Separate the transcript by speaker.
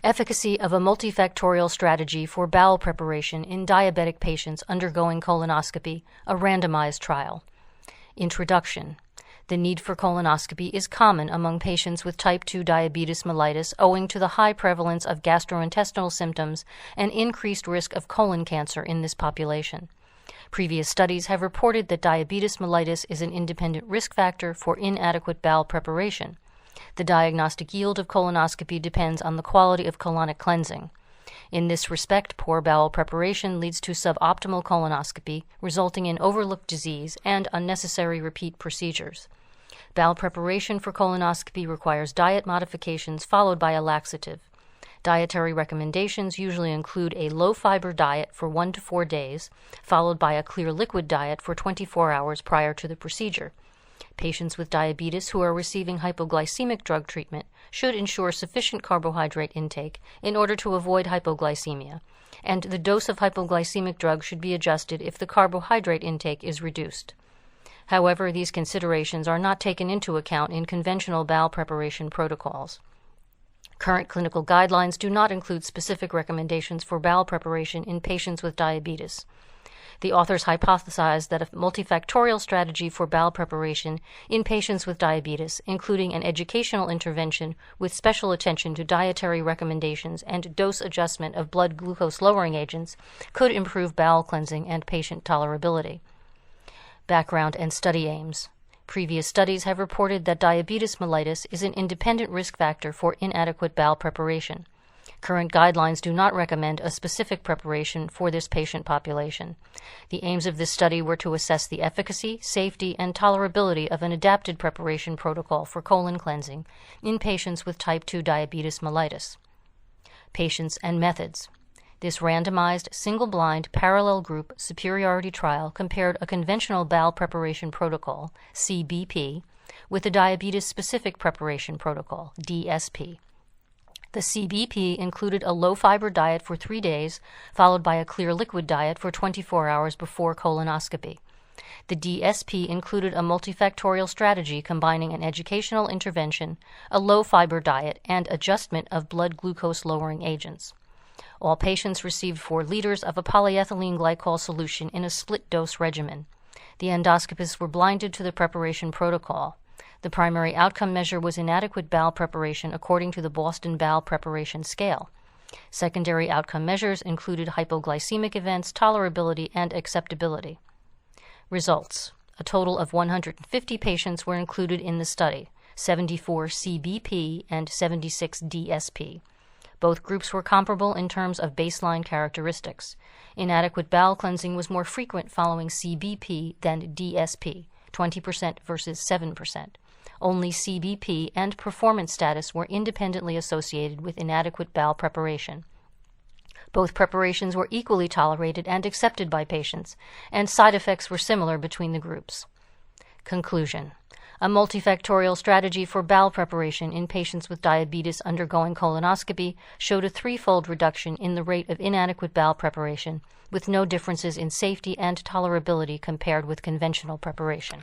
Speaker 1: Efficacy of a multifactorial strategy for bowel preparation in diabetic patients undergoing colonoscopy, a randomized trial. Introduction. The need for colonoscopy is common among patients with type 2 diabetes mellitus owing to the high prevalence of gastrointestinal symptoms and increased risk of colon cancer in this population. Previous studies have reported that diabetes mellitus is an independent risk factor for inadequate bowel preparation. The diagnostic yield of colonoscopy depends on the quality of colonic cleansing. In this respect, poor bowel preparation leads to suboptimal colonoscopy, resulting in overlooked disease and unnecessary repeat procedures. Bowel preparation for colonoscopy requires diet modifications followed by a laxative. Dietary recommendations usually include a low-fiber diet for 1 to 4 days, followed by a clear liquid diet for 24 hours prior to the procedure. Patients with diabetes who are receiving hypoglycemic drug treatment should ensure sufficient carbohydrate intake in order to avoid hypoglycemia, and the dose of hypoglycemic drug should be adjusted if the carbohydrate intake is reduced. However, these considerations are not taken into account in conventional bowel preparation protocols. Current clinical guidelines do not include specific recommendations for bowel preparation in patients with diabetes. The authors hypothesized that a multifactorial strategy for bowel preparation in patients with diabetes, including an educational intervention with special attention to dietary recommendations and dose adjustment of blood glucose-lowering agents, could improve bowel cleansing and patient tolerability. Background and study aims. Previous studies have reported that diabetes mellitus is an independent risk factor for inadequate bowel preparation. Current guidelines do not recommend a specific preparation for this patient population. The aims of this study were to assess the efficacy, safety, and tolerability of an adapted preparation protocol for colon cleansing in patients with type 2 diabetes mellitus. Patients and methods. This randomized, single-blind, parallel group superiority trial compared a conventional bowel preparation protocol, CBP, with a diabetes-specific preparation protocol, DSP. The CBP included a low-fiber diet for 3 days, followed by a clear liquid diet for 24 hours before colonoscopy. The DSP included a multifactorial strategy combining an educational intervention, a low-fiber diet, and adjustment of blood glucose-lowering agents. All patients received 4 liters of a polyethylene glycol solution in a split-dose regimen. The endoscopists were blinded to the preparation protocol. The primary outcome measure was inadequate bowel preparation according to the Boston Bowel Preparation Scale. Secondary outcome measures included hypoglycemic events, tolerability, and acceptability. Results. A total of 150 patients were included in the study, 74 CBP and 76 DSP. Both groups were comparable in terms of baseline characteristics. Inadequate bowel cleansing was more frequent following CBP than DSP, 20% versus 7%. Only CBP and performance status were independently associated with inadequate bowel preparation. Both preparations were equally tolerated and accepted by patients, and side effects were similar between the groups. Conclusion. A multifactorial strategy for bowel preparation in patients with diabetes undergoing colonoscopy showed a 3-fold reduction in the rate of inadequate bowel preparation, with no differences in safety and tolerability compared with conventional preparation.